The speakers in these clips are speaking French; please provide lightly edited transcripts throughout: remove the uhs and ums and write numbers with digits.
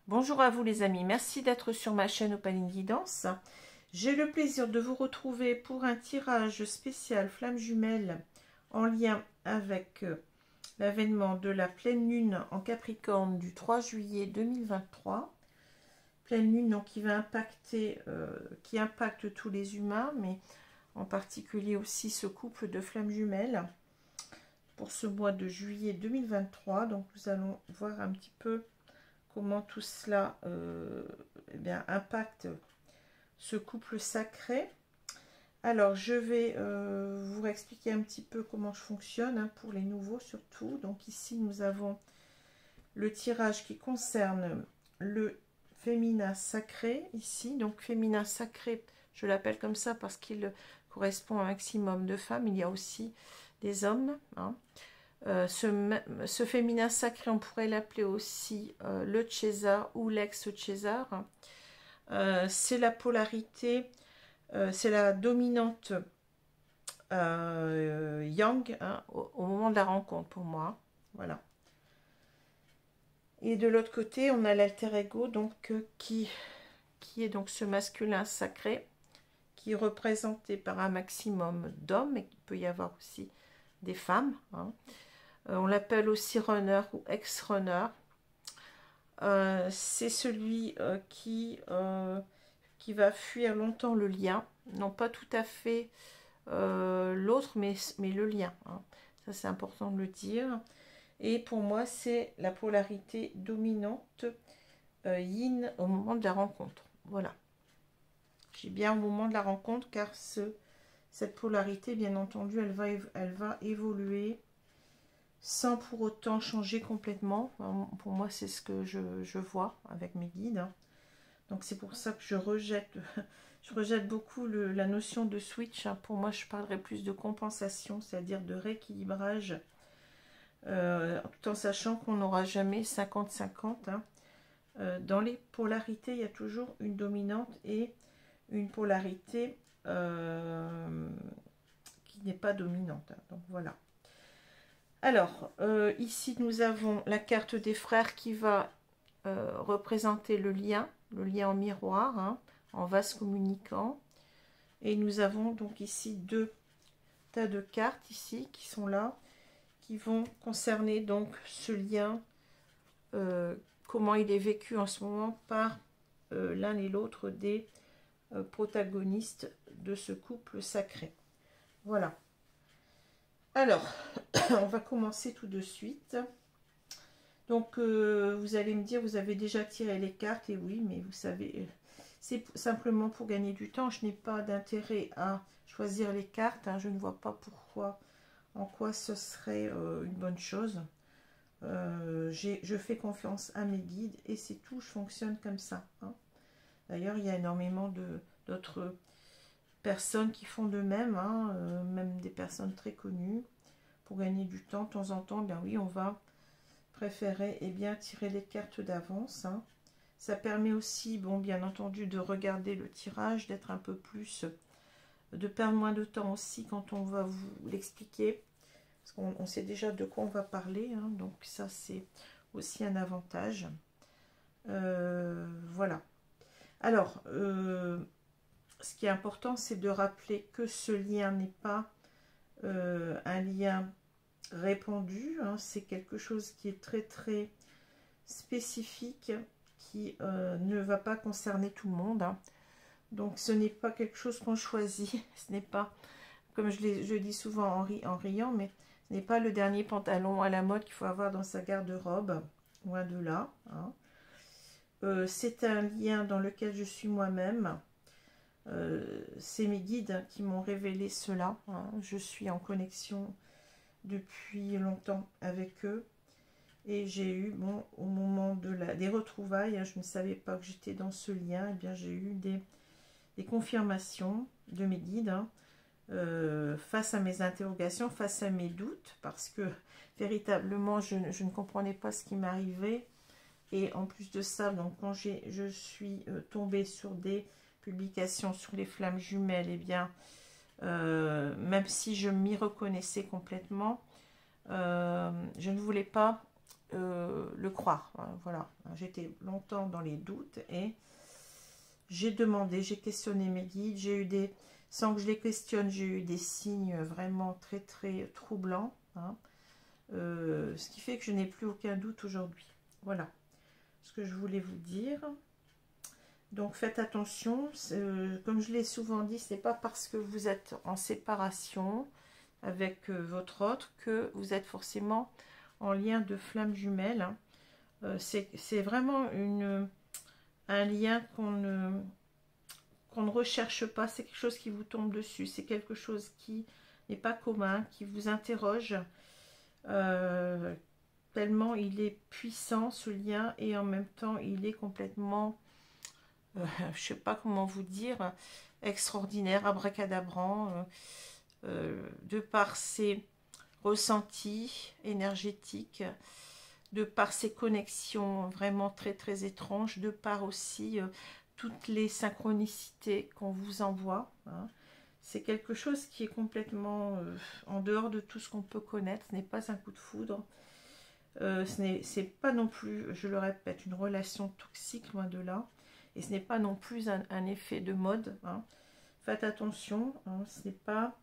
Bonjour à vous les amis, merci d'être sur ma chaîne Opaline Guidance. J'ai le plaisir de vous retrouver pour un tirage spécial flamme jumelle en lien avec l'avènement de la pleine lune en Capricorne du 3 juillet 2023. Pleine lune donc, qui va impacter, qui impacte tous les humains, mais en particulier aussi ce couple de flammes jumelles pour ce mois de juillet 2023. Donc nous allons voir un petit peu comment tout cela impacte ce couple sacré. Alors je vais vous expliquer un petit peu comment je fonctionne pour les nouveaux surtout. Donc ici nous avons le tirage qui concerne le féminin sacré ici. Donc féminin sacré, je l'appelle comme ça parce qu'il correspond à un maximum de femmes. Il y a aussi des hommes, hein. Ce féminin sacré, on pourrait l'appeler aussi le César ou l'ex-César. C'est la polarité, c'est la dominante yang, hein, au moment de la rencontre pour moi. Voilà. Et de l'autre côté, on a l'alter ego, donc qui est donc ce masculin sacré, qui est représenté par un maximum d'hommes, et il peut y avoir aussi des femmes, hein. On l'appelle aussi runner ou ex-runner. C'est celui qui va fuir longtemps le lien. Non pas tout à fait l'autre, mais le lien, hein. Ça, c'est important de le dire. Et pour moi, c'est la polarité dominante yin au moment de la rencontre. Voilà. J'ai bien au moment de la rencontre, car cette polarité, bien entendu, elle va évoluer sans pour autant changer complètement. Pour moi, c'est ce que je vois avec mes guides, hein. Donc c'est pour ça que je rejette beaucoup la notion de switch, hein. Pour moi, je parlerai plus de compensation, c'est-à-dire de rééquilibrage, tout en sachant qu'on n'aura jamais 50-50, hein. Dans les polarités, il y a toujours une dominante et une polarité qui n'est pas dominante, hein. Donc voilà. Alors, ici, nous avons la carte des frères qui va représenter le lien en miroir, hein, en vase communicant. Et nous avons donc ici deux tas de cartes ici qui sont là, qui vont concerner donc ce lien, comment il est vécu en ce moment par l'un et l'autre des protagonistes de ce couple sacré. Voilà. Alors, on va commencer tout de suite. Donc, vous allez me dire, vous avez déjà tiré les cartes, et oui, mais vous savez, c'est simplement pour gagner du temps. Je n'ai pas d'intérêt à choisir les cartes, hein. Je ne vois pas pourquoi, en quoi ce serait une bonne chose. Je fais confiance à mes guides, et c'est tout, je fonctionne comme ça, hein. D'ailleurs, il y a énormément d'autres personnes qui font de même, hein, même des personnes très connues. Pour gagner du temps, de temps en temps, bien oui, on va préférer tirer les cartes d'avance, hein. Ça permet aussi, bon, bien entendu, de regarder le tirage, d'être un peu plus, de perdre moins de temps aussi quand on va vous l'expliquer, parce qu'on sait déjà de quoi on va parler, hein, donc ça, c'est aussi un avantage. Voilà. Alors, ce qui est important, c'est de rappeler que ce lien n'est pas un lien répandu, hein. C'est quelque chose qui est très très spécifique, qui ne va pas concerner tout le monde, hein. Donc ce n'est pas quelque chose qu'on choisit, ce n'est pas, comme je dis souvent en riant, mais ce n'est pas le dernier pantalon à la mode qu'il faut avoir dans sa garde-robe, loin de là, hein. C'est un lien dans lequel je suis moi-même. C'est mes guides qui m'ont révélé cela, hein. Je suis en connexion depuis longtemps avec eux, et j'ai eu, bon, au moment des retrouvailles, hein, je ne savais pas que j'étais dans ce lien, et bien j'ai eu des confirmations de mes guides, hein, face à mes interrogations, face à mes doutes, parce que véritablement je ne comprenais pas ce qui m'arrivait. Et en plus de ça, donc quand je suis tombée sur des publications sur les flammes jumelles, et bien même si je m'y reconnaissais complètement, je ne voulais pas le croire. Voilà, j'étais longtemps dans les doutes et j'ai demandé, j'ai questionné mes guides, j'ai eu des, sans que je les questionne, j'ai eu des signes vraiment très très troublants, hein. Ce qui fait que je n'ai plus aucun doute aujourd'hui. Voilà ce que je voulais vous dire. Donc faites attention, comme je l'ai souvent dit, ce n'est pas parce que vous êtes en séparation avec votre autre que vous êtes forcément en lien de flamme jumelle, hein. C'est vraiment un lien qu'on ne recherche pas, c'est quelque chose qui vous tombe dessus, c'est quelque chose qui n'est pas commun, qui vous interroge, tellement il est puissant ce lien, et en même temps il est complètement, je ne sais pas comment vous dire, extraordinaire, abracadabrant, de par ses ressentis énergétiques, de par ses connexions vraiment très très étranges, de par aussi toutes les synchronicités qu'on vous envoie, hein. C'est quelque chose qui est complètement en dehors de tout ce qu'on peut connaître. Ce n'est pas un coup de foudre, c'est pas non plus, je le répète, une relation toxique, loin de là, et ce n'est pas non plus un effet de mode, hein. Faites attention, hein, ce n'est pas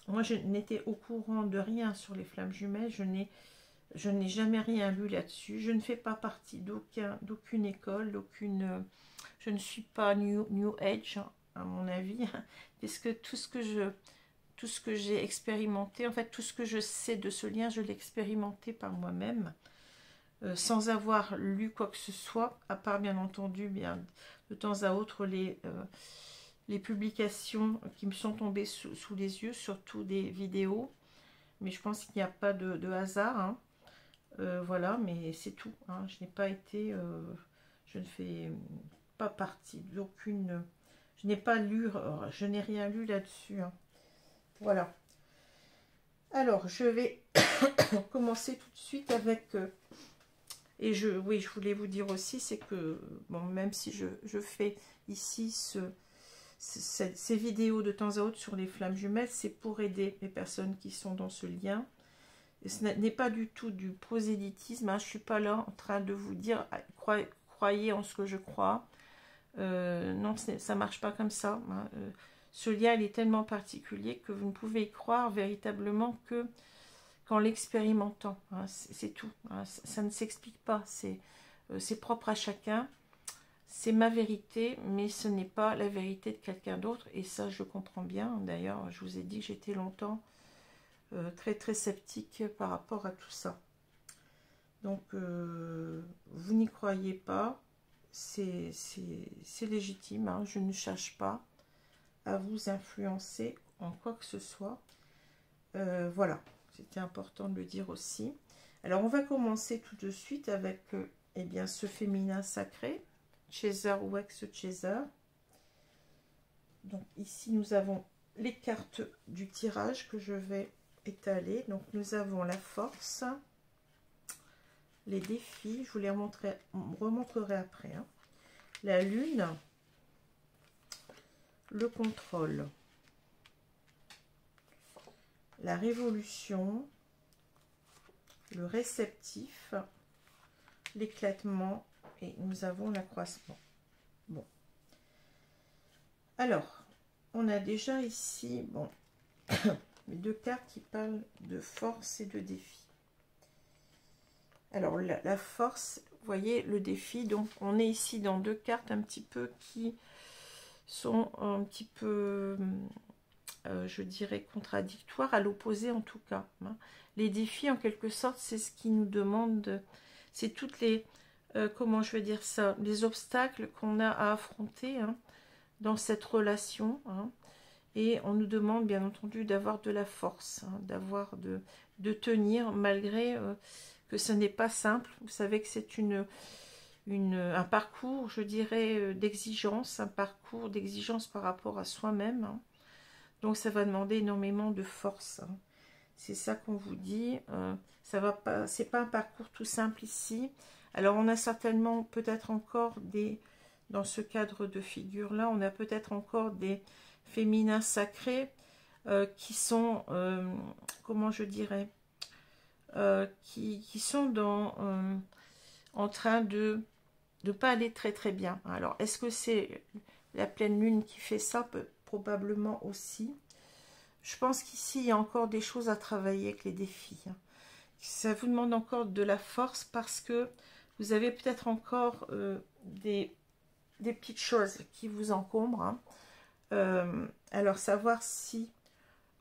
moi je n'étais au courant de rien sur les flammes jumelles, je n'ai jamais rien lu là-dessus, je ne fais pas partie d'aucune école, je ne suis pas New Age, à mon avis, puisque tout ce que j'ai expérimenté, en fait tout ce que je sais de ce lien, je l'ai expérimenté par moi-même, sans avoir lu quoi que ce soit, à part bien entendu, bien de temps à autre les publications qui me sont tombées sous les yeux, surtout des vidéos, mais je pense qu'il n'y a pas de hasard, hein. Voilà, mais c'est tout, hein. Je n'ai pas été, je ne fais pas partie d'aucune, je n'ai pas lu, je n'ai rien lu là-dessus, hein. Voilà. Alors, je vais commencer tout de suite avec, et oui, je voulais vous dire aussi, c'est que, bon, même si je fais ici ces vidéos de temps à autre sur les flammes jumelles, c'est pour aider les personnes qui sont dans ce lien. Et ce n'est pas du tout du prosélytisme, hein. Je ne suis pas là en train de vous dire croyez en ce que je crois. Non, ça ne marche pas comme ça, hein. Ce lien il est tellement particulier que vous ne pouvez y croire véritablement que qu'en l'expérimentant, hein. C'est tout, hein. Ça ne s'explique pas, c'est propre à chacun. C'est ma vérité, mais ce n'est pas la vérité de quelqu'un d'autre, et ça je comprends bien. D'ailleurs, je vous ai dit que j'étais longtemps très très sceptique par rapport à tout ça. Donc vous n'y croyez pas, c'est légitime, hein. Je ne cherche pas à vous influencer en quoi que ce soit. Voilà, c'était important de le dire aussi. Alors on va commencer tout de suite avec eh bien, ce féminin sacré, Chaser ou ex-Chaser. Donc ici nous avons les cartes du tirage que je vais étaler. Donc nous avons la force, les défis, je vous les remontrerai après, hein. La lune, le contrôle, la révolution, le réceptif, l'éclatement, et nous avons l'accroissement. Bon. Alors, on a déjà ici, bon, les deux cartes qui parlent de force et de défi. Alors, la force, vous voyez, le défi, donc on est ici dans deux cartes un petit peu qui sont un petit peu, je dirais, contradictoires, à l'opposé en tout cas, hein. Les défis, en quelque sorte, c'est ce qui nous demande, c'est toutes les, comment je vais dire ça, les obstacles qu'on a à affronter, hein, dans cette relation, hein. Et on nous demande bien entendu d'avoir de la force, hein, d'avoir de tenir malgré que ce n'est pas simple. Vous savez que c'est un parcours, je dirais, d'exigence, un parcours d'exigence par rapport à soi-même, hein. Donc ça va demander énormément de force, hein. C'est ça qu'on vous dit. Ça va pas, c'est pas un parcours tout simple ici. Alors on a certainement peut-être encore dans ce cadre de figure là, on a peut-être encore des féminins sacrés qui sont, comment je dirais, qui sont en train de ne pas aller très très bien. Alors, est-ce que c'est la pleine lune qui fait ça? Probablement aussi. Je pense qu'ici, il y a encore des choses à travailler avec les défis. Ça vous demande encore de la force parce que vous avez peut-être encore des petites choses qui vous encombrent. Alors, savoir si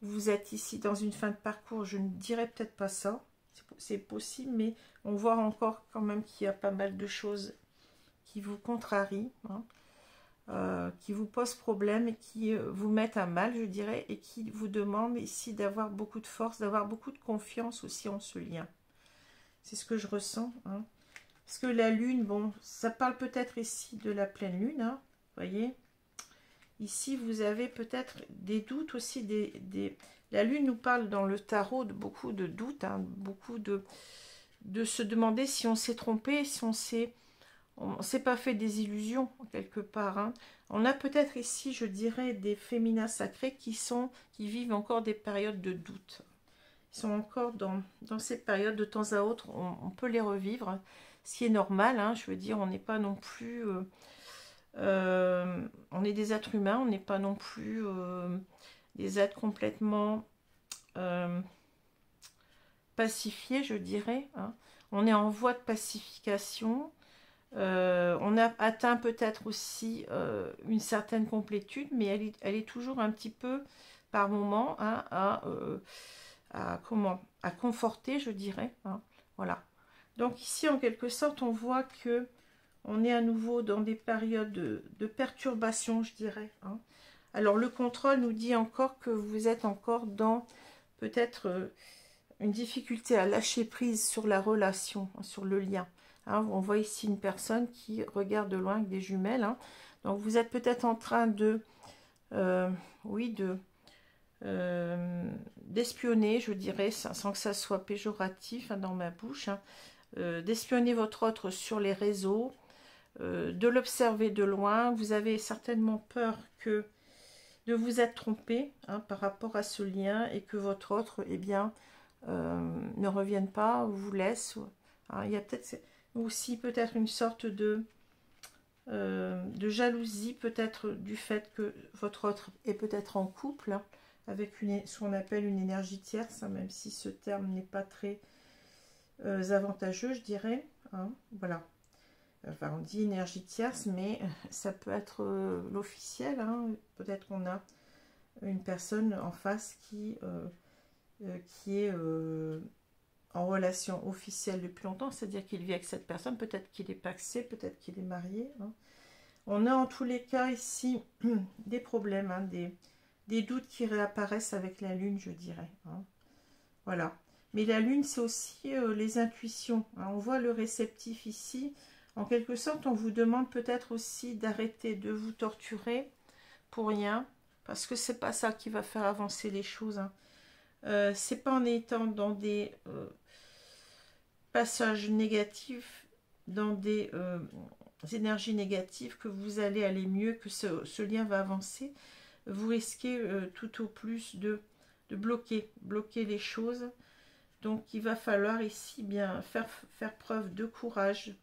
vous êtes ici dans une fin de parcours, je ne dirais peut-être pas ça. C'est possible, mais on voit encore quand même qu'il y a pas mal de choses qui vous contrarient, qui vous posent problème et qui vous mettent à mal, je dirais, et qui vous demandent ici d'avoir beaucoup de force, d'avoir beaucoup de confiance aussi en ce lien. C'est ce que je ressens. Parce que la lune, bon, ça parle peut-être ici de la pleine lune, vous voyez. Ici, vous avez peut-être des doutes aussi. La lune nous parle dans le tarot de beaucoup de doutes, beaucoup de se demander si on s'est trompé, si on s'est pas fait des illusions quelque part. On a peut-être ici, je dirais, des féminins sacrés qui vivent encore des périodes de doute. Ils sont encore dans ces périodes, de temps à autre, on peut les revivre, ce qui est normal. Je veux dire, on n'est pas non plus... on est des êtres humains, on n'est pas non plus des êtres complètement pacifiés, je dirais. On est en voie de pacification. On a atteint peut-être aussi une certaine complétude, mais elle est toujours un petit peu, par moment, à conforter, je dirais. Voilà. Donc ici, en quelque sorte, on voit que on est à nouveau dans des périodes de perturbation, je dirais. Alors, le contrôle nous dit encore que vous êtes encore dans peut-être une difficulté à lâcher prise sur la relation, sur le lien. On voit ici une personne qui regarde de loin avec des jumelles. Donc, vous êtes peut-être en train d'espionner, je dirais, sans que ça soit péjoratif dans ma bouche, d'espionner votre autre sur les réseaux, de l'observer de loin. Vous avez certainement peur de vous être trompé par rapport à ce lien et que votre autre, ne revienne pas ou vous laisse. Il y a peut-être aussi peut-être une sorte de jalousie, peut-être du fait que votre autre est peut-être en couple avec ce qu'on appelle une énergie tierce, même si ce terme n'est pas très avantageux, je dirais. Voilà. Enfin, on dit énergie tierce, mais ça peut être l'officiel. Peut-être qu'on a une personne en face qui est en relation officielle depuis longtemps, c'est-à-dire qu'il vit avec cette personne. Peut-être qu'il est pacsé, peut-être qu'il est marié. On a en tous les cas ici des problèmes, des doutes qui réapparaissent avec la lune, je dirais. Voilà. Mais la lune, c'est aussi les intuitions. On voit le réceptif ici. En quelque sorte, on vous demande peut-être aussi d'arrêter de vous torturer pour rien, parce que c'est pas ça qui va faire avancer les choses. C'est pas en étant dans des passages négatifs, dans des énergies négatives que vous allez aller mieux, que ce lien va avancer. Vous risquez tout au plus de bloquer les choses. Donc, il va falloir ici bien faire preuve de courage,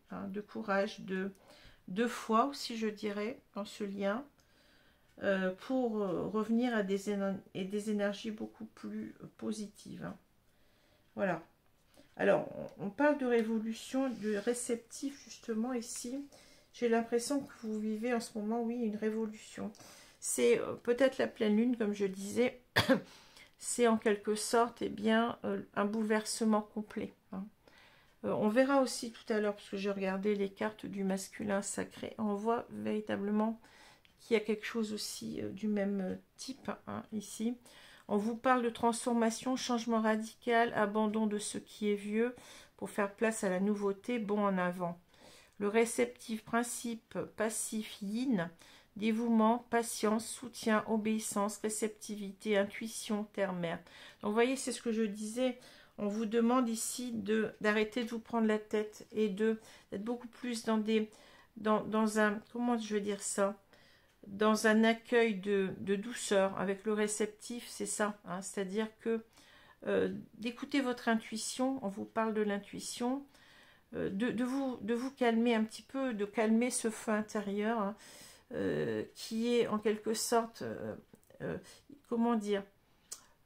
de foi aussi, je dirais, dans ce lien, pour revenir à des énergies beaucoup plus positives. Voilà. Alors, on parle de révolution, de réceptif, justement, ici. J'ai l'impression que vous vivez en ce moment, oui, une révolution. C'est peut-être la pleine lune, comme je disais. C'est en quelque sorte un bouleversement complet. On verra aussi tout à l'heure, parce que j'ai regardé les cartes du masculin sacré, on voit véritablement qu'il y a quelque chose aussi du même type ici. On vous parle de transformation, changement radical, abandon de ce qui est vieux pour faire place à la nouveauté, bon en avant. Le réceptif, principe passif, yin, dévouement, patience, soutien, obéissance, réceptivité, intuition, terre-mère. Donc, vous voyez, c'est ce que je disais. On vous demande ici d'arrêter de vous prendre la tête et d'être beaucoup plus dans un, comment je veux dire ça, dans un accueil de douceur avec le réceptif, c'est ça. C'est-à-dire que d'écouter votre intuition. On vous parle de l'intuition, de vous calmer un petit peu, de calmer ce feu intérieur, hein, qui est en quelque sorte, comment dire,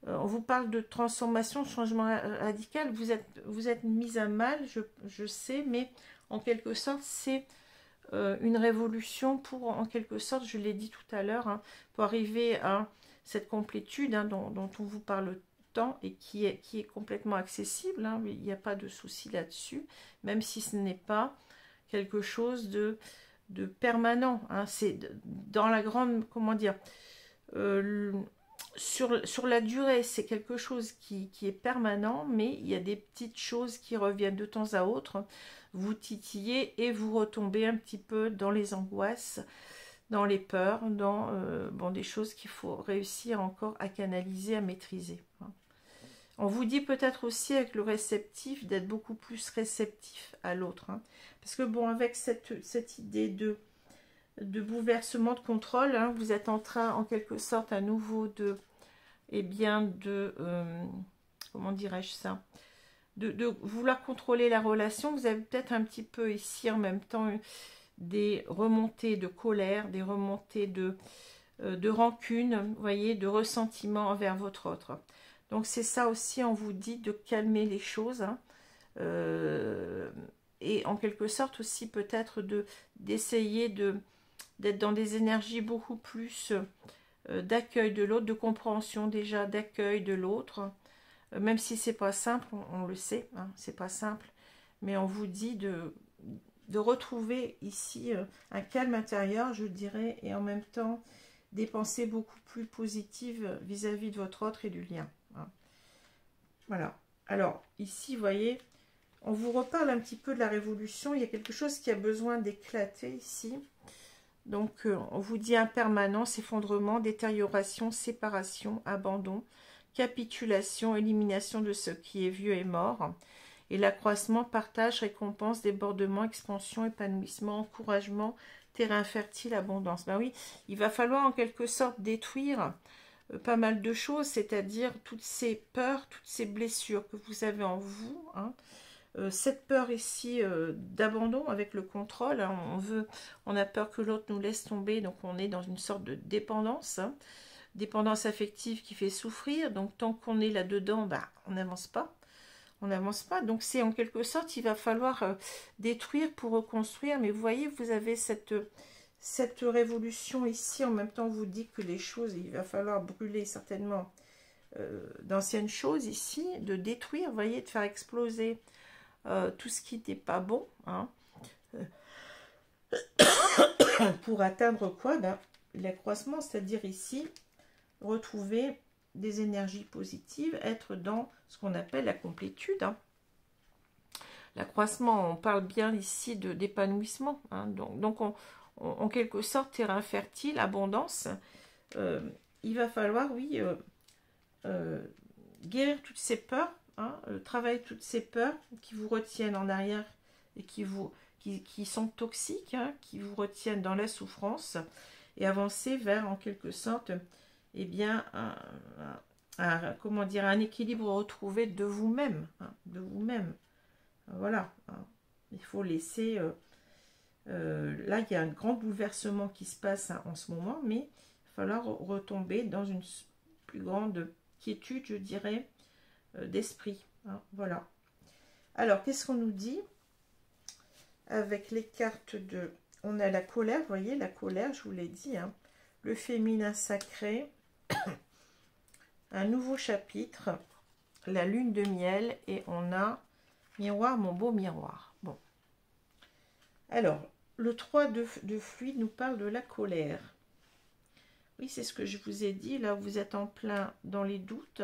on vous parle de transformation, de changement radical. Vous êtes mise à mal, je sais, mais en quelque sorte, c'est une révolution pour, en quelque sorte, je l'ai dit tout à l'heure, hein, pour arriver à cette complétude, hein, dont on vous parle tant et qui est complètement accessible, hein, il n'y a pas de souci là-dessus, même si ce n'est pas quelque chose de permanent, hein, c'est dans la grande, comment dire, sur la durée, c'est quelque chose qui est permanent, mais il y a des petites choses qui reviennent de temps à autre, vous titillez et vous retombez un petit peu dans les angoisses, dans les peurs, dans bon, des choses qu'il faut réussir encore à canaliser, à maîtriser. On vous dit peut-être aussi avec le réceptif d'être beaucoup plus réceptif à l'autre, hein, parce que bon, avec cette idée de bouleversement de contrôle, hein, vous êtes en train en quelque sorte à nouveau de, eh bien de, comment dirais-je ça, de vouloir contrôler la relation. Vous avez peut-être un petit peu ici en même temps des remontées de colère, des remontées de rancune, vous voyez, de ressentiment envers votre autre. Donc c'est ça aussi, on vous dit de calmer les choses, hein, et en quelque sorte aussi peut-être d'essayer d'être dans des énergies beaucoup plus d'accueil de l'autre, de compréhension déjà, d'accueil de l'autre, même si c'est pas simple, on le sait, hein, c'est pas simple, mais on vous dit de retrouver ici un calme intérieur, je dirais, et en même temps des pensées beaucoup plus positives vis-à-vis de votre autre et du lien. Hein. Voilà. Alors, ici, vous voyez, on vous reparle un petit peu de la révolution. Il y a quelque chose qui a besoin d'éclater ici. Donc, on vous dit impermanence, effondrement, détérioration, séparation, abandon, capitulation, élimination de ce qui est vieux et mort. Et l'accroissement, partage, récompense, débordement, expansion, épanouissement, encouragement, terrain fertile, abondance. Ben oui, il va falloir en quelque sorte détruire pas mal de choses, c'est-à-dire toutes ces peurs, toutes ces blessures que vous avez en vous, hein. Cette peur ici d'abandon avec le contrôle, hein, on a peur que l'autre nous laisse tomber, donc on est dans une sorte de dépendance, hein, dépendance affective qui fait souffrir, donc tant qu'on est là-dedans, bah, on n'avance pas. On n'avance pas, donc c'est en quelque sorte, il va falloir détruire pour reconstruire, mais vous voyez, vous avez cette révolution ici, en même temps on vous dit que les choses, il va falloir brûler certainement d'anciennes choses ici, de détruire, vous voyez, de faire exploser tout ce qui n'était pas bon, hein, pour atteindre quoi, ben, l'accroissement, c'est-à-dire ici, retrouver des énergies positives, être dans ce qu'on appelle la complétude, hein. L'accroissement, on parle bien ici d'épanouissement, hein, donc en quelque sorte, terrain fertile, abondance, il va falloir, oui, guérir toutes ces peurs, hein, travailler toutes ces peurs qui vous retiennent en arrière et qui sont toxiques, hein, qui vous retiennent dans la souffrance, et avancer vers, en quelque sorte, eh bien, comment dire, un équilibre retrouvé de vous-même, hein, de vous-même. Voilà, hein. Il faut laisser... là, il y a un grand bouleversement qui se passe, hein, en ce moment, mais il va falloir retomber dans une plus grande quiétude, je dirais, d'esprit. Hein, voilà. Alors, qu'est-ce qu'on nous dit avec les cartes de... On a la colère, vous voyez, la colère, je vous l'ai dit, hein, le féminin sacré, un nouveau chapitre, la lune de miel, et on a miroir, mon beau miroir. Bon. Alors, le 3 de fluide nous parle de la colère. Oui, c'est ce que je vous ai dit. Là, vous êtes en plein dans les doutes.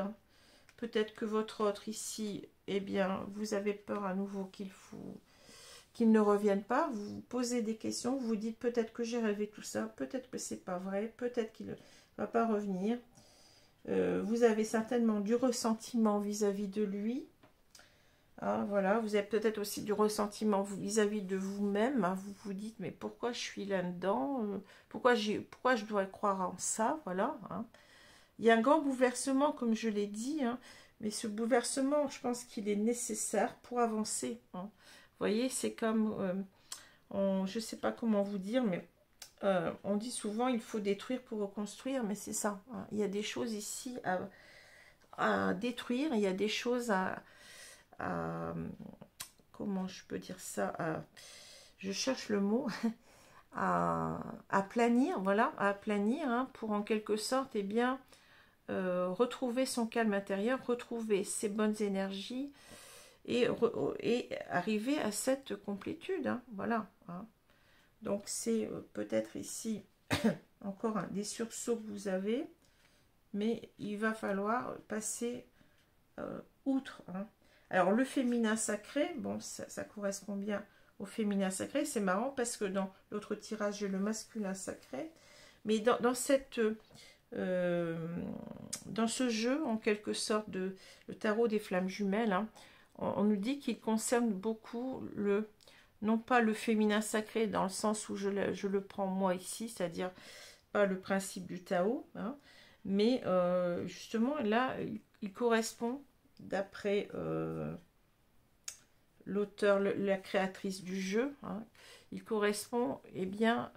Peut-être que votre autre ici, eh bien, vous avez peur à nouveau qu'il ne revienne pas. Vous vous posez des questions. Vous vous dites peut-être que j'ai rêvé tout ça. Peut-être que c'est pas vrai. Peut-être qu'il ne va pas revenir. Vous avez certainement du ressentiment vis-à-vis de lui. Ah, voilà, vous avez peut-être aussi du ressentiment vis-à-vis de vous-même, hein. Vous vous dites, mais pourquoi je suis là-dedans, pourquoi je dois croire en ça, voilà, hein. Il y a un grand bouleversement, comme je l'ai dit, hein. Mais ce bouleversement, je pense qu'il est nécessaire pour avancer, hein. Vous voyez, c'est comme, je ne sais pas comment vous dire, mais on dit souvent il faut détruire pour reconstruire, mais c'est ça, hein. Il y a des choses ici à détruire, il y a des choses comment je peux dire ça, je cherche le mot, à planir, voilà, à planir, hein, pour en quelque sorte, eh bien, retrouver son calme intérieur, retrouver ses bonnes énergies et arriver à cette complétude, hein, voilà, hein. Donc c'est peut-être ici encore des sursauts que vous avez, mais il va falloir passer outre, hein. Alors le féminin sacré, bon, ça correspond bien au féminin sacré. C'est marrant parce que dans l'autre tirage, j'ai le masculin sacré. Mais dans ce jeu, en quelque sorte, le tarot des flammes jumelles, hein, on nous dit qu'il concerne beaucoup non pas le féminin sacré dans le sens où je le prends moi ici, c'est-à-dire pas le principe du Tao, hein, mais justement là, il correspond, d'après l'auteur, la créatrice du jeu, hein, il correspond bien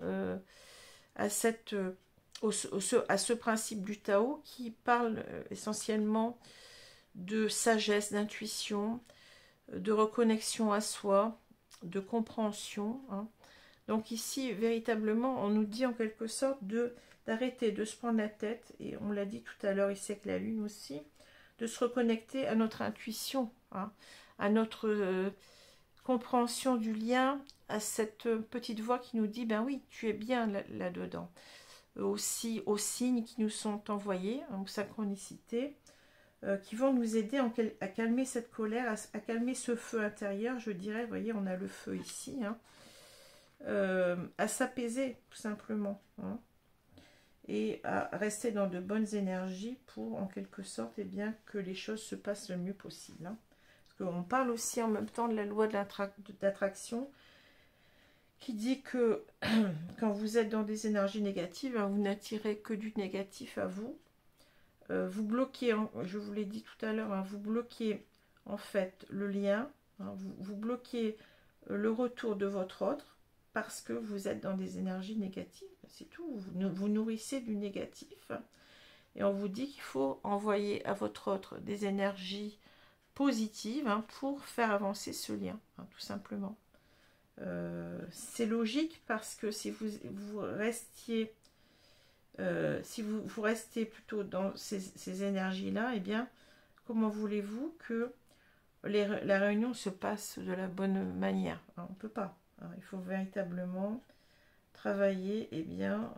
à ce principe du Tao qui parle essentiellement de sagesse, d'intuition, de reconnexion à soi, de compréhension, hein. Donc ici, véritablement, on nous dit en quelque sorte d'arrêter de se prendre la tête, et on l'a dit tout à l'heure ici avec la lune aussi, de se reconnecter à notre intuition, hein, à notre compréhension du lien, à cette petite voix qui nous dit, ben oui, tu es bien là-dedans. Aussi aux signes qui nous sont envoyés, hein, aux synchronicités, qui vont nous aider à calmer cette colère, à calmer ce feu intérieur, je dirais. Vous voyez, on a le feu ici, hein, à s'apaiser tout simplement, hein, et à rester dans de bonnes énergies pour en quelque sorte bien, que les choses se passent le mieux possible, hein. Parce qu'on parle aussi en même temps de la loi de l'attraction qui dit que quand vous êtes dans des énergies négatives, hein, vous n'attirez que du négatif à vous. Vous bloquez, je vous l'ai dit tout à l'heure, hein, vous bloquez en fait le lien, hein, vous bloquez le retour de votre autre parce que vous êtes dans des énergies négatives, c'est tout, vous nourrissez du négatif, et on vous dit qu'il faut envoyer à votre autre des énergies positives, hein, pour faire avancer ce lien, hein, tout simplement. C'est logique parce que si vous restiez vous restez plutôt dans ces énergies-là, eh bien, comment voulez-vous que la réunion se passe de la bonne manière, hein? On ne peut pas, hein. Il faut véritablement travailler bien,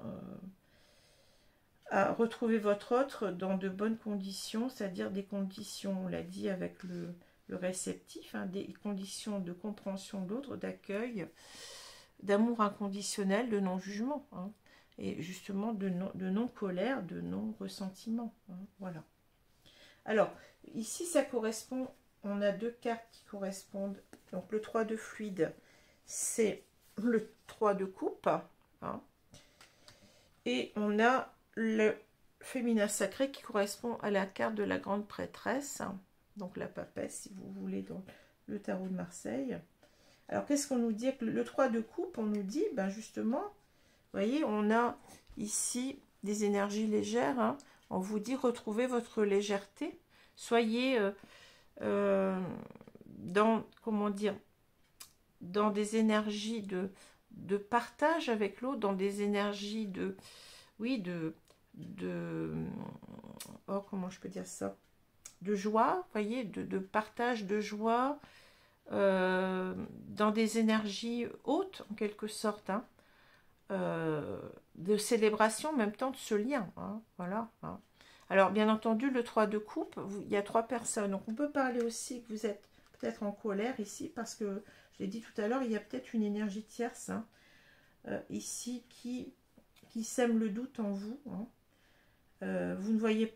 à retrouver votre autre dans de bonnes conditions, c'est-à-dire des conditions, on l'a dit, avec le réceptif, hein, des conditions de compréhension de l'autre, d'accueil, d'amour inconditionnel, de non-jugement, hein. Et justement de non-colère, de non-ressentiment, hein, voilà. Alors, ici, ça correspond, on a deux cartes qui correspondent. Donc, le 3 de fluide, c'est le 3 de coupe, hein, et on a le féminin sacré qui correspond à la carte de la grande prêtresse, hein, donc la papesse, si vous voulez, dans le tarot de Marseille. Alors, qu'est-ce qu'on nous dit avec le 3 de coupe? On nous dit, ben justement, vous voyez, on a ici des énergies légères, hein. On vous dit retrouvez votre légèreté. Soyez dans, comment dire, dans des énergies de partage avec l'autre, dans des énergies oh, comment je peux dire ça? De joie, vous voyez, de partage, de joie, dans des énergies hautes, en quelque sorte, hein. De célébration en même temps de ce lien, hein, voilà, hein. Alors bien entendu le 3 de coupe, il y a 3 personnes, donc on peut parler aussi que vous êtes peut-être en colère ici, parce que je l'ai dit tout à l'heure, il y a peut-être une énergie tierce, hein, ici qui sème le doute en vous, hein. Vous ne voyez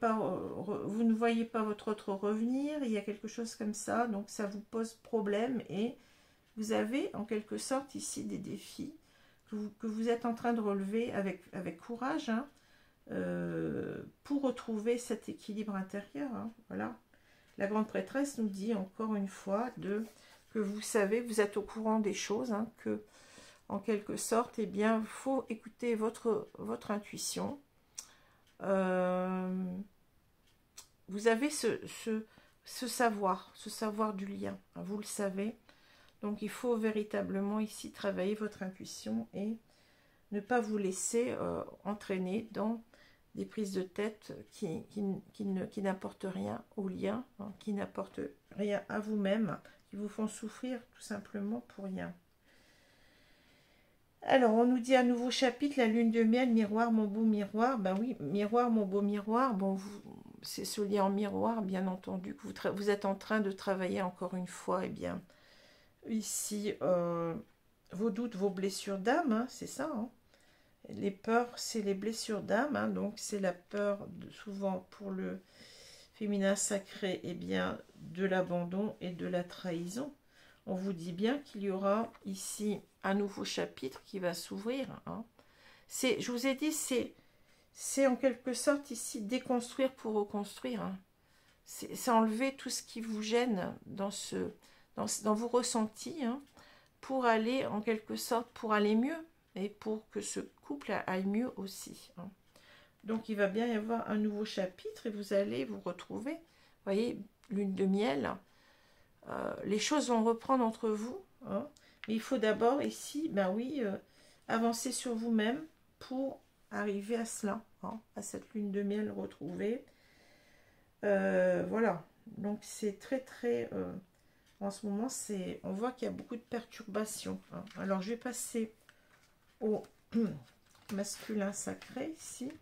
pas votre autre revenir, il y a quelque chose comme ça, donc ça vous pose problème, et vous avez en quelque sorte ici des défis que vous êtes en train de relever avec courage, hein, pour retrouver cet équilibre intérieur, hein, voilà. La grande prêtresse nous dit encore une fois que vous savez, vous êtes au courant des choses, hein, que en quelque sorte, eh bien, il faut écouter votre intuition. Vous avez ce savoir du lien, hein, vous le savez. Donc, il faut véritablement ici travailler votre intuition et ne pas vous laisser entraîner dans des prises de tête qui n'apportent rien au lien, hein, qui n'apportent rien à vous-même, qui vous font souffrir tout simplement pour rien. Alors, on nous dit un nouveau chapitre, la lune de miel, miroir, mon beau miroir. Ben oui, miroir, mon beau miroir. Bon, c'est ce lien en miroir, bien entendu, que vous êtes en train de travailler encore une fois. Eh bien, ici, vos doutes, vos blessures d'âme, hein, c'est ça, hein. Les peurs, c'est les blessures d'âme, hein, donc c'est la peur, souvent pour le féminin sacré, eh bien, de l'abandon et de la trahison. On vous dit bien qu'il y aura ici un nouveau chapitre qui va s'ouvrir, hein. Je vous ai dit, c'est en quelque sorte ici déconstruire pour reconstruire, hein. C'est enlever tout ce qui vous gêne dans vos ressentis, hein, pour aller en quelque sorte, pour aller mieux et pour que ce couple aille mieux aussi, hein. Donc il va bien y avoir un nouveau chapitre et vous allez vous retrouver, vous voyez, lune de miel. Les choses vont reprendre entre vous, hein, mais il faut d'abord ici, ben oui, avancer sur vous-même pour arriver à cela, hein, à cette lune de miel retrouvée. Voilà, donc c'est très, en ce moment, on voit qu'il y a beaucoup de perturbations, hein. Alors je vais passer au masculin sacré ici.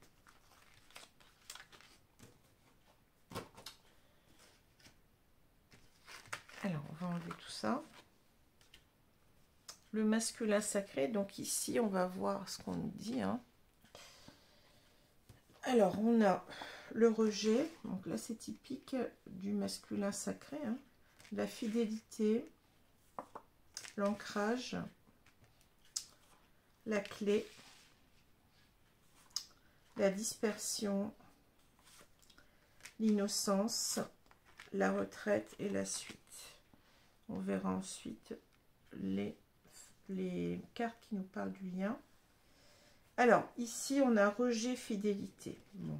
Alors, on va enlever tout ça. Le masculin sacré, donc ici, on va voir ce qu'on nous dit, hein. Alors, on a le rejet. Donc là, c'est typique du masculin sacré, hein. La fidélité, l'ancrage, la clé, la dispersion, l'innocence, la retraite et la suite. On verra ensuite les cartes qui nous parlent du lien. Alors, ici, on a rejet, fidélité. Bon.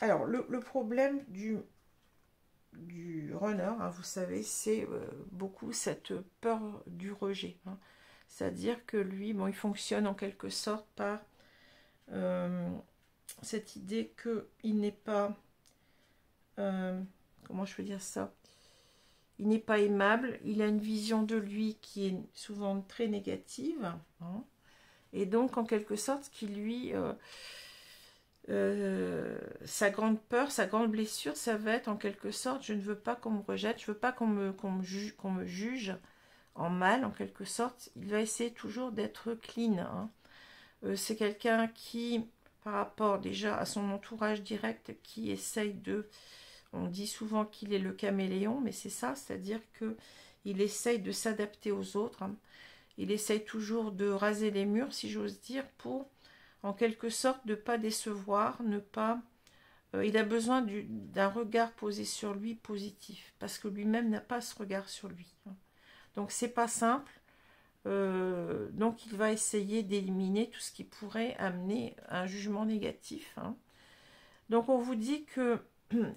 Alors, le problème du runner, hein, vous savez, c'est beaucoup cette peur du rejet, hein. C'est-à-dire que lui, bon, il fonctionne en quelque sorte par cette idée qu'il n'est pas... comment je peux dire ça? Il n'est pas aimable, il a une vision de lui qui est souvent très négative, hein, et donc en quelque sorte, ce qui lui, sa grande peur, sa grande blessure, ça va être en quelque sorte, je ne veux pas qu'on me rejette, je ne veux pas qu'on me juge en mal, en quelque sorte. Il va essayer toujours d'être clean, hein. C'est quelqu'un qui, par rapport déjà à son entourage direct, qui essaye de... On dit souvent qu'il est le caméléon, mais c'est ça, c'est-à-dire qu'il essaye de s'adapter aux autres, hein. Il essaye toujours de raser les murs, si j'ose dire, pour, en quelque sorte, ne pas décevoir, ne pas... il a besoin d'un regard posé sur lui positif, parce que lui-même n'a pas ce regard sur lui, hein. Donc, c'est pas simple. Donc, il va essayer d'éliminer tout ce qui pourrait amener un jugement négatif, hein. Donc, on vous dit que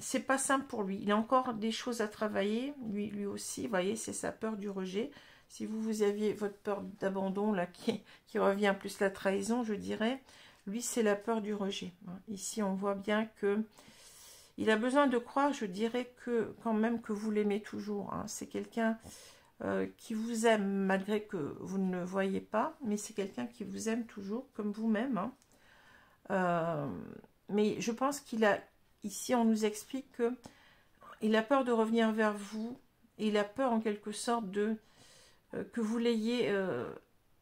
c'est pas simple pour lui. Il a encore des choses à travailler, lui aussi. Vous voyez, c'est sa peur du rejet. Si vous aviez votre peur d'abandon là qui revient plus la trahison, je dirais, lui c'est la peur du rejet, hein. Ici, on voit bien que il a besoin de croire, je dirais, que quand même que vous l'aimez toujours, hein. C'est quelqu'un qui vous aime malgré que vous ne le voyez pas, mais c'est quelqu'un qui vous aime toujours comme vous-même, hein. Mais je pense qu'il a... Ici, on nous explique qu'il a peur de revenir vers vous. Et il a peur, en quelque sorte, que vous l'ayez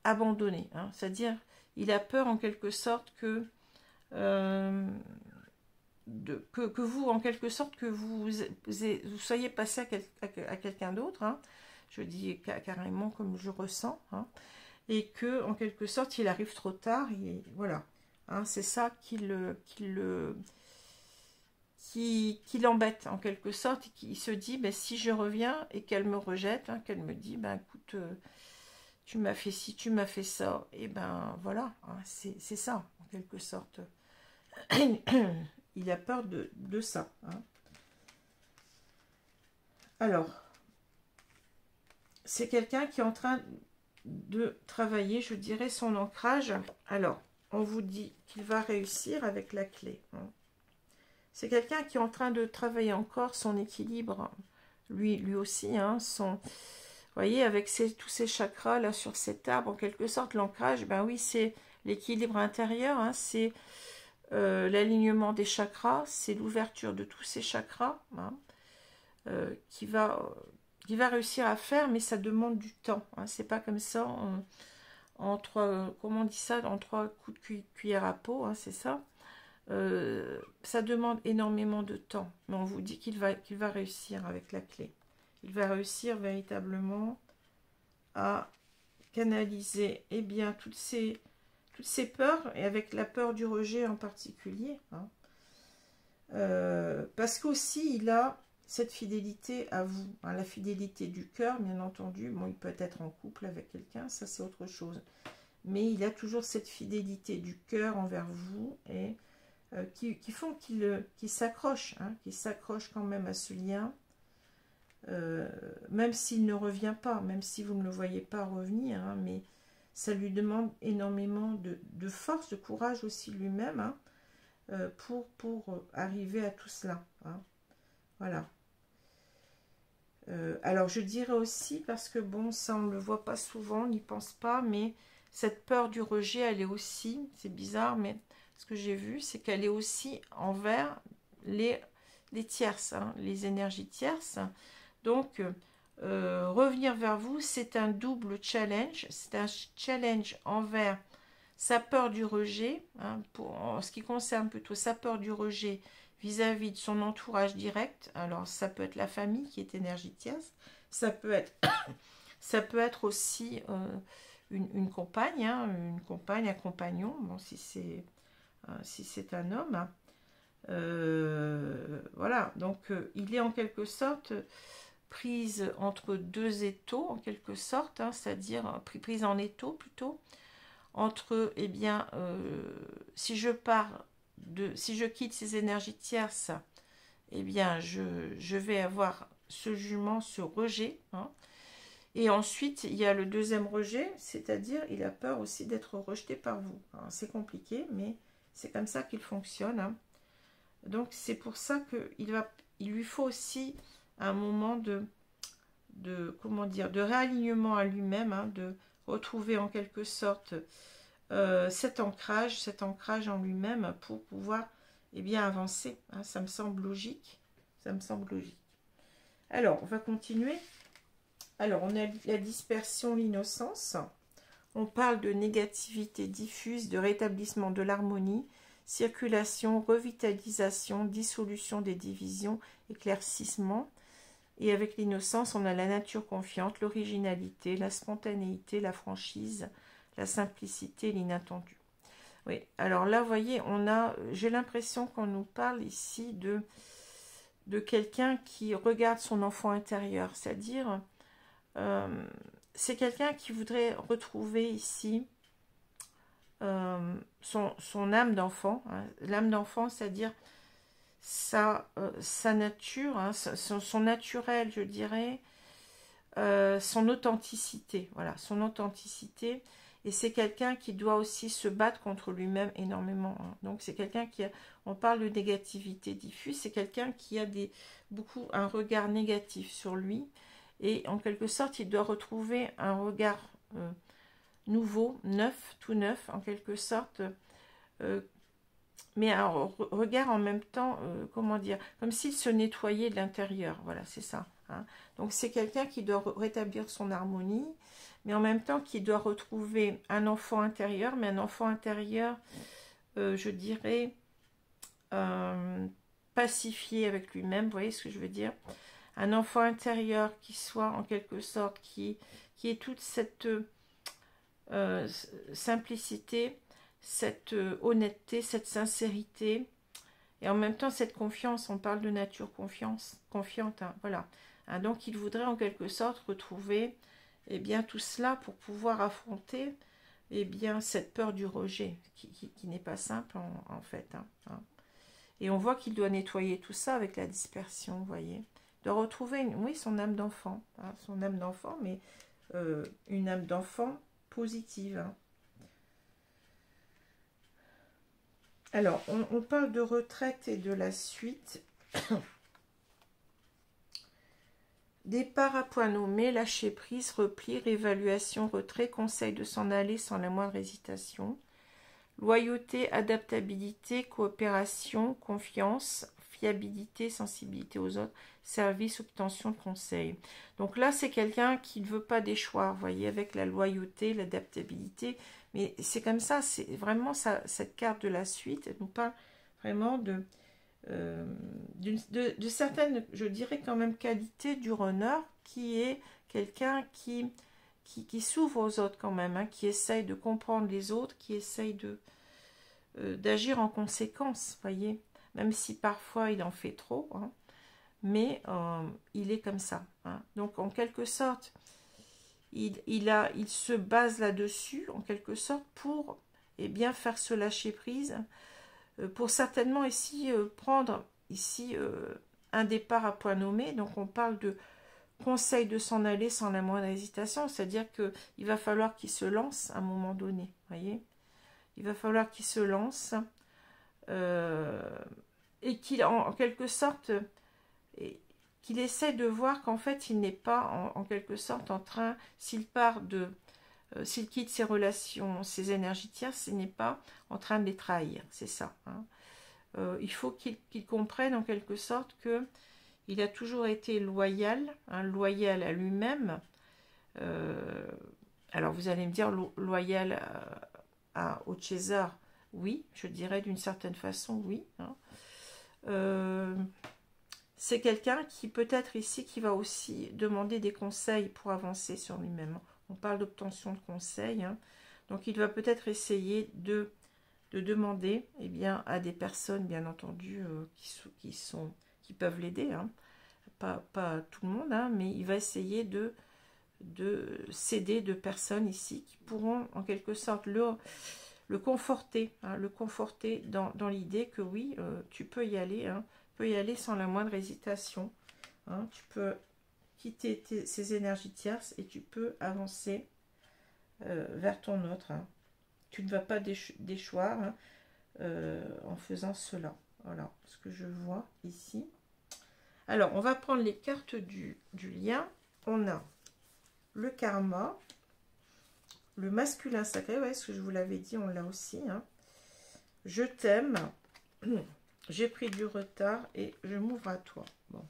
abandonné, hein. C'est-à-dire, il a peur, en quelque sorte, que vous, en quelque sorte, que vous soyez passé à quelqu'un d'autre, hein. Je dis carrément comme je ressens, hein. Et que, en quelque sorte, il arrive trop tard. Et voilà, hein, c'est ça qui qui l'embête en quelque sorte, et qui se dit, ben, si je reviens et qu'elle me rejette, hein, qu'elle me dit, ben écoute, tu m'as fait ci, tu m'as fait ça, et ben voilà, hein, c'est ça, en quelque sorte. Il a peur de ça. Hein. Alors, c'est quelqu'un qui est en train de travailler, je dirais, son ancrage. Alors, on vous dit qu'il va réussir avec la clé. Hein. C'est quelqu'un qui est en train de travailler encore son équilibre, lui aussi, hein, vous voyez, avec tous ces chakras là sur cet arbre, en quelque sorte, l'ancrage, ben oui, c'est l'équilibre intérieur, hein, c'est l'alignement des chakras, c'est l'ouverture de tous ces chakras, hein, qui va réussir à faire, mais ça demande du temps, hein, c'est pas comme ça, en trois, comment on dit ça, en 3 coups de cuillère à peau, hein, c'est ça. Ça demande énormément de temps, mais on vous dit qu'il va réussir avec la clé. Il va réussir véritablement à canaliser bien toutes ces peurs, et avec la peur du rejet en particulier. Hein. Parce qu'aussi, il a cette fidélité à vous, hein, la fidélité du cœur, bien entendu. Bon, il peut être en couple avec quelqu'un, ça c'est autre chose. Mais il a toujours cette fidélité du cœur envers vous, et qui font qu'il s'accroche, hein, qu'il s'accroche quand même à ce lien, même s'il ne revient pas, même si vous ne le voyez pas revenir, hein, mais ça lui demande énormément de force, de courage aussi lui-même, hein, pour arriver à tout cela. Hein. Voilà. Alors je dirais aussi, parce que bon, ça on ne le voit pas souvent, on n'y pense pas, mais cette peur du rejet, elle est aussi, c'est bizarre, mais ce que j'ai vu, c'est qu'elle est aussi envers les tierces, hein, les énergies tierces. Donc, revenir vers vous, c'est un double challenge. C'est un challenge envers sa peur du rejet, hein, en ce qui concerne plutôt sa peur du rejet vis-à-vis de son entourage direct. Alors, ça peut être la famille qui est énergie tierce. Ça peut être aussi une compagne, hein, un compagnon, bon, si c'est un homme. Hein. Voilà, donc il est en quelque sorte prise entre deux étaux, en quelque sorte, hein, c'est-à-dire prise en étau plutôt, entre, eh bien, si je quitte ces énergies tierces, eh bien, je vais avoir ce jugement, ce rejet, hein. Et ensuite, il y a le deuxième rejet, c'est-à-dire, il a peur aussi d'être rejeté par vous. C'est compliqué, mais c'est comme ça qu'il fonctionne, hein. Donc, c'est pour ça il lui faut aussi un moment comment dire, de réalignement à lui-même, hein, de retrouver en quelque sorte cet ancrage en lui-même pour pouvoir bien avancer. Hein, ça me semble logique. Ça me semble logique. Alors, on va continuer. Alors, on a la dispersion, l'innocence. On parle de négativité diffuse, de rétablissement de l'harmonie, circulation, revitalisation, dissolution des divisions, éclaircissement. Et avec l'innocence, on a la nature confiante, l'originalité, la spontanéité, la franchise, la simplicité, l'inattendu. Oui, alors là, vous voyez, j'ai l'impression qu'on nous parle ici de quelqu'un qui regarde son enfant intérieur, c'est-à-dire, c'est quelqu'un qui voudrait retrouver ici son âme d'enfant, hein. L'âme d'enfant, c'est-à-dire sa nature, hein, son naturel, je dirais, son authenticité, voilà, son authenticité. Et c'est quelqu'un qui doit aussi se battre contre lui-même énormément, hein. Donc c'est quelqu'un on parle de négativité diffuse, c'est quelqu'un qui a beaucoup un regard négatif sur lui, et en quelque sorte il doit retrouver un regard nouveau, neuf, tout neuf en quelque sorte, mais un regard en même temps, comment dire, comme s'il se nettoyait de l'intérieur, voilà, c'est ça, hein. Donc c'est quelqu'un qui doit rétablir son harmonie, mais en même temps qui doit retrouver un enfant intérieur, mais un enfant intérieur, je dirais, pacifié avec lui-même, vous voyez ce que je veux dire? Un enfant intérieur qui soit en quelque sorte, qui ait toute cette simplicité, cette honnêteté, cette sincérité, Et en même temps, cette confiance, on parle de nature confiante, hein, voilà. Hein, donc, il voudrait en quelque sorte retrouver bien, tout cela pour pouvoir affronter bien, cette peur du rejet, qui n'est pas simple en fait. Hein. Et on voit qu'il doit nettoyer tout ça avec la dispersion, vous voyez. De retrouver, oui, son âme d'enfant. Hein, son âme d'enfant, mais une âme d'enfant positive. Hein. Alors, on parle de retraite et de la suite. Départ à point nommé, lâcher prise, repli, réévaluation, retrait, conseil de s'en aller sans la moindre hésitation. Loyauté, adaptabilité, coopération, confiance, fiabilité, sensibilité aux autres, service, obtention de conseils. Donc là, c'est quelqu'un qui ne veut pas déchoir, vous voyez, avec la loyauté, l'adaptabilité. Mais c'est comme ça, c'est vraiment ça, cette carte de la suite, elle nous parle vraiment de certaines, je dirais quand même, qualités du runner, qui est quelqu'un qui s'ouvre aux autres quand même, hein, qui essaye de comprendre les autres, qui essaye d'agir en conséquence, voyez, même si parfois il en fait trop, hein, mais il est comme ça. Hein. Donc en quelque sorte, il se base là-dessus, en quelque sorte, pour bien faire ce lâcher prise, pour certainement ici prendre ici un départ à point nommé. Donc on parle de conseil de s'en aller sans la moindre hésitation, c'est-à-dire qu'il va falloir qu'il se lance à un moment donné, voyez. Il va falloir qu'il se lance et qu'il, en quelque sorte, qu'il essaie de voir qu'en fait, il n'est pas, en quelque sorte, en train, s'il part s'il quitte ses relations, ses énergies tierces, il n'est pas en train de les trahir, c'est ça. Hein. Il faut qu'il comprenne, en quelque sorte, que il a toujours été loyal, hein, loyal à lui-même. Alors, vous allez me dire, loyal au César, oui, je dirais d'une certaine façon, oui. Hein. C'est quelqu'un qui peut-être ici, qui va aussi demander des conseils pour avancer sur lui-même. On parle d'obtention de conseils. Hein. Donc, il va peut-être essayer de demander bien, à des personnes, bien entendu, qui peuvent l'aider. Hein. Pas tout le monde, hein, mais il va essayer de s'aider de personnes ici qui pourront en quelque sorte le conforter, hein, le conforter dans l'idée que oui, tu peux y aller, hein, sans la moindre hésitation. Hein, tu peux quitter ces énergies tierces et tu peux avancer vers ton autre. Hein. Tu ne vas pas déchoir hein, en faisant cela. Voilà ce que je vois ici. Alors, on va prendre les cartes du lien. On a le karma, le masculin sacré, ouais, ce que je vous l'avais dit, on l'a aussi. Hein. Je t'aime, j'ai pris du retard et je m'ouvre à toi. Bon.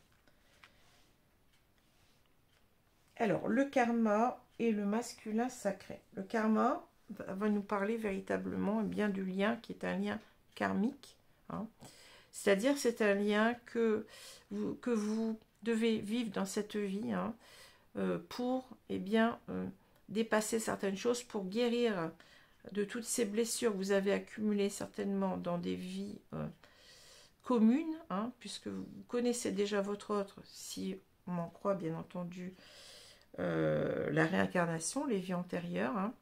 Alors, le karma et le masculin sacré. Le karma va nous parler véritablement bien du lien qui est un lien karmique. Hein. C'est-à-dire c'est un lien que vous devez vivre dans cette vie hein, pour dépasser certaines choses, pour guérir de toutes ces blessures que vous avez accumulées certainement dans des vies communes, hein, puisque vous connaissez déjà votre autre, si on en croit bien entendu la réincarnation, les vies antérieures. Hein.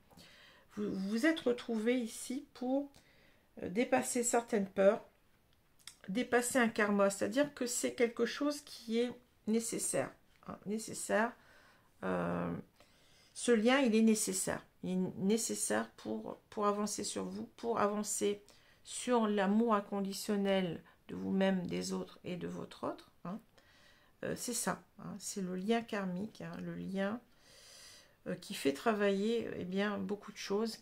Vous vous êtes retrouvés ici pour dépasser certaines peurs, dépasser un karma, c'est-à-dire que c'est quelque chose qui est nécessaire. Hein, nécessaire. Ce lien, il est nécessaire. Il est nécessaire pour avancer sur vous, pour avancer sur l'amour inconditionnel de vous-même, des autres et de votre autre. Hein. C'est ça. Hein, c'est le lien karmique, hein, le lien qui fait travailler beaucoup de choses,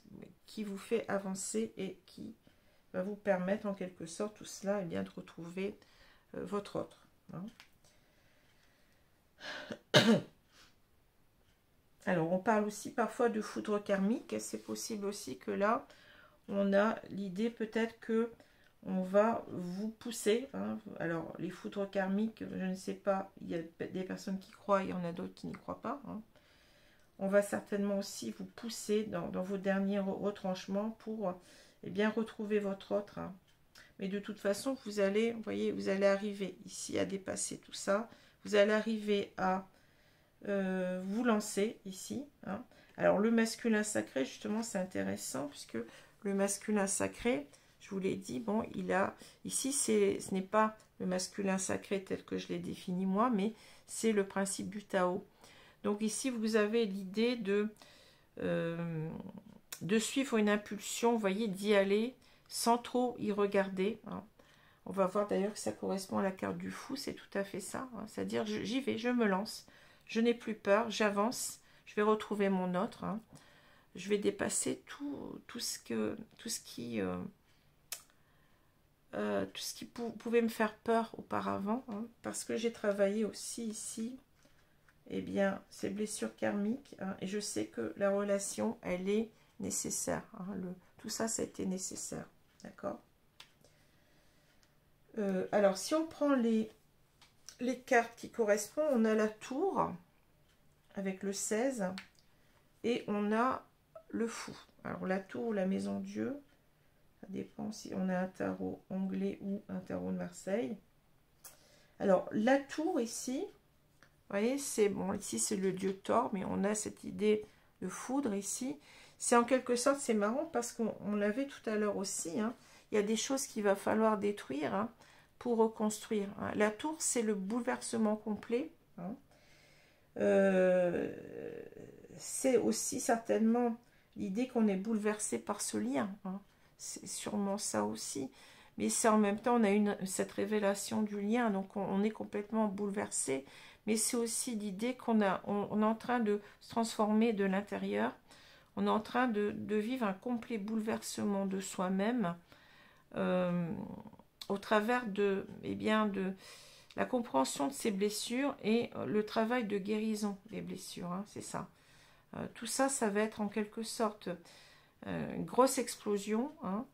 qui vous fait avancer et qui va vous permettre en quelque sorte tout cela de retrouver votre autre. Hein. Alors, on parle aussi parfois de foudre karmique. C'est possible aussi que là, on a l'idée peut-être que on va vous pousser. Hein. Alors, les foudres karmiques, je ne sais pas, il y a des personnes qui croient, il y en a d'autres qui n'y croient pas. Hein. On va certainement aussi vous pousser dans vos derniers retranchements pour retrouver votre autre. Hein. Mais de toute façon, vous allez, vous voyez, vous allez arriver ici à dépasser tout ça. Vous allez arriver à vous lancer ici. Hein. Alors, le masculin sacré, justement, c'est intéressant puisque le masculin sacré, je vous l'ai dit, bon, il a... Ici, ce n'est pas le masculin sacré tel que je l'ai défini moi, mais c'est le principe du Tao. Donc ici, vous avez l'idée de suivre une impulsion, vous voyez, d'y aller sans trop y regarder. Hein. On va voir d'ailleurs que ça correspond à la carte du fou, c'est tout à fait ça. Hein. C'est-à-dire, j'y vais, je me lance, je n'ai plus peur, j'avance, je vais retrouver mon autre. Hein. Je vais dépasser tout ce qui pouvait me faire peur auparavant, hein, parce que j'ai travaillé aussi ici, eh bien, ces blessures karmiques, hein, et je sais que la relation, elle est nécessaire. Hein, tout ça, ça a été nécessaire, d'accord. Alors, si on prend les cartes qui correspondent, on a la tour, avec le 16, et on a le fou. Alors, la tour ou la maison Dieu, ça dépend si on a un tarot anglais ou un tarot de Marseille. Alors, la tour ici, vous voyez, c'est bon, ici c'est le dieu Thor, mais on a cette idée de foudre ici. C'est en quelque sorte, c'est marrant parce qu'on l'avait tout à l'heure aussi. Hein, il y a des choses qu'il va falloir détruire hein, pour reconstruire. Hein. La tour, c'est le bouleversement complet. Hein. C'est aussi certainement l'idée qu'on est bouleversé par ce lien. Hein. C'est sûrement ça aussi. Mais c'est en même temps, on a cette révélation du lien, donc on est complètement bouleversé. Mais c'est aussi l'idée qu'on on est en train de se transformer de l'intérieur. On est en train de vivre un complet bouleversement de soi-même au travers de la compréhension de ses blessures et le travail de guérison des blessures. Hein, c'est ça. Tout ça, ça va être en quelque sorte une grosse explosion. Hein,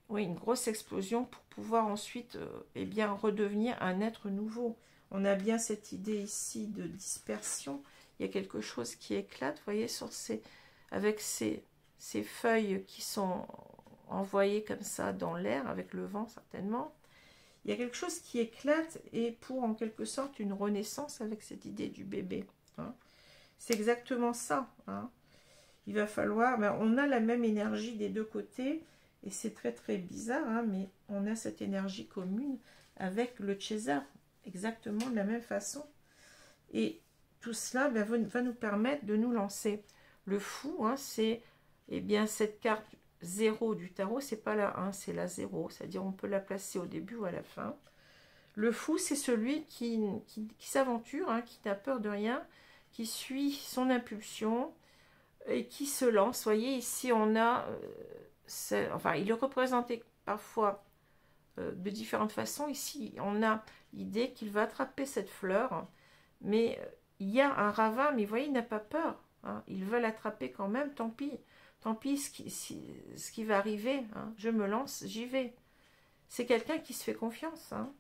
oui, une grosse explosion pour pouvoir ensuite redevenir un être nouveau. On a bien cette idée ici de dispersion. Il y a quelque chose qui éclate, vous voyez, avec ces feuilles qui sont envoyées comme ça dans l'air, avec le vent certainement. Il y a quelque chose qui éclate et pour en quelque sorte une renaissance avec cette idée du bébé. Hein. C'est exactement ça. Hein. Il va falloir, on a la même énergie des deux côtés et c'est très très bizarre, hein, mais on a cette énergie commune avec le César, exactement de la même façon. Et tout cela va nous permettre de nous lancer. Le fou, hein, c'est cette carte 0 du tarot, c'est pas la 1, c'est la 0, c'est-à-dire on peut la placer au début ou à la fin. Le fou, c'est celui qui s'aventure, hein, qui n'a peur de rien, qui suit son impulsion et qui se lance. Vous voyez, ici on a, il est représenté parfois de différentes façons. Ici, on a l'idée qu'il va attraper cette fleur, mais il y a un ravin, mais vous voyez, il n'a pas peur. Hein. Il veut l'attraper quand même, tant pis. Tant pis ce qui va arriver. Hein. Je me lance, j'y vais. C'est quelqu'un qui se fait confiance. Hein.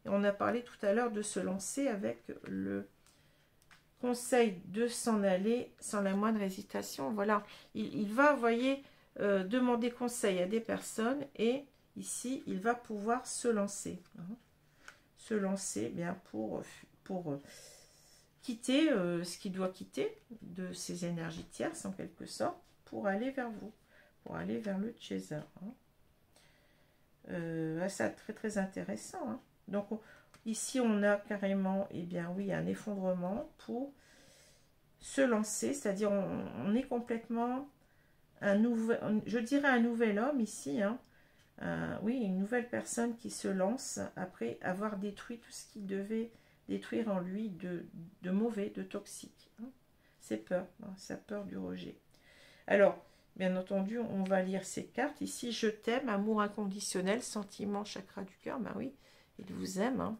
Et on a parlé tout à l'heure de se lancer avec le conseil de s'en aller sans la moindre hésitation. Voilà. Il va, vous voyez, demander conseil à des personnes et ici, il va pouvoir se lancer. Hein. Se lancer bien pour quitter ce qu'il doit quitter de ses énergies tierces en quelque sorte pour aller vers vous, pour aller vers le César. Hein. C'est très très intéressant. Hein. Donc ici on a carrément un effondrement pour se lancer, c'est-à-dire on est complètement je dirais un nouvel homme ici. Hein. Une nouvelle personne qui se lance après avoir détruit tout ce qu'il devait détruire en lui de mauvais, de toxique. Hein. C'est peur, hein, sa peur du rejet. Alors, bien entendu, on va lire ces cartes. Ici, je t'aime, amour inconditionnel, sentiment, chakra du cœur. Ben oui, il vous aime. Hein.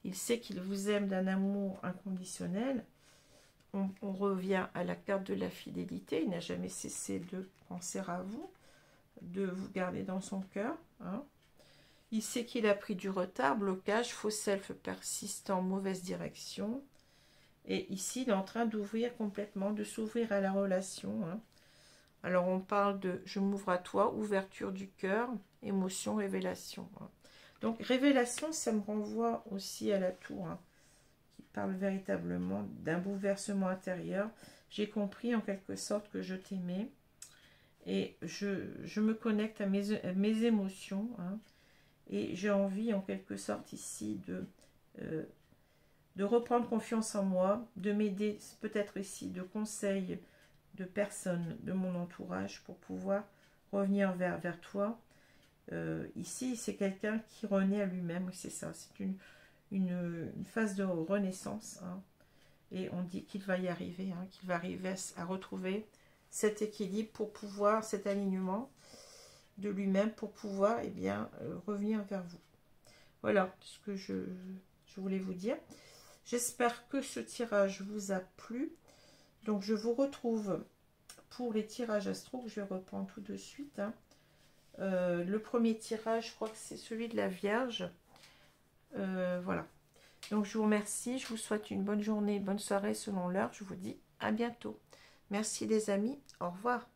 Il sait qu'il vous aime d'un amour inconditionnel. On revient à la carte de la fidélité. Il n'a jamais cessé de penser à vous, de vous garder dans son cœur. Hein. Il sait qu'il a pris du retard, blocage, faux self persistant, mauvaise direction. Et ici, il est en train d'ouvrir complètement, de s'ouvrir à la relation. Hein. Alors, on parle de « je m'ouvre à toi », ouverture du cœur, émotion, révélation. Donc, révélation, ça me renvoie aussi à la tour, hein, qui parle véritablement d'un bouleversement intérieur. J'ai compris en quelque sorte que je t'aimais et je me connecte à mes émotions, hein, et j'ai envie en quelque sorte ici de reprendre confiance en moi, de m'aider peut-être ici de conseils de personnes de mon entourage pour pouvoir revenir vers toi. Ici, c'est quelqu'un qui renaît à lui-même, c'est ça, c'est une phase de renaissance, hein, et on dit qu'il va y arriver, hein, qu'il va arriver à retrouver cet équilibre pour pouvoir, cet alignement de lui-même pour pouvoir, eh bien, revenir vers vous. Voilà ce que je voulais vous dire. J'espère que ce tirage vous a plu. Donc, je vous retrouve pour les tirages astro que je vais reprendre tout de suite, hein. Le premier tirage, je crois que c'est celui de la Vierge. Voilà. Donc, je vous remercie. Je vous souhaite une bonne journée, bonne soirée selon l'heure. Je vous dis à bientôt. Merci les amis. Au revoir.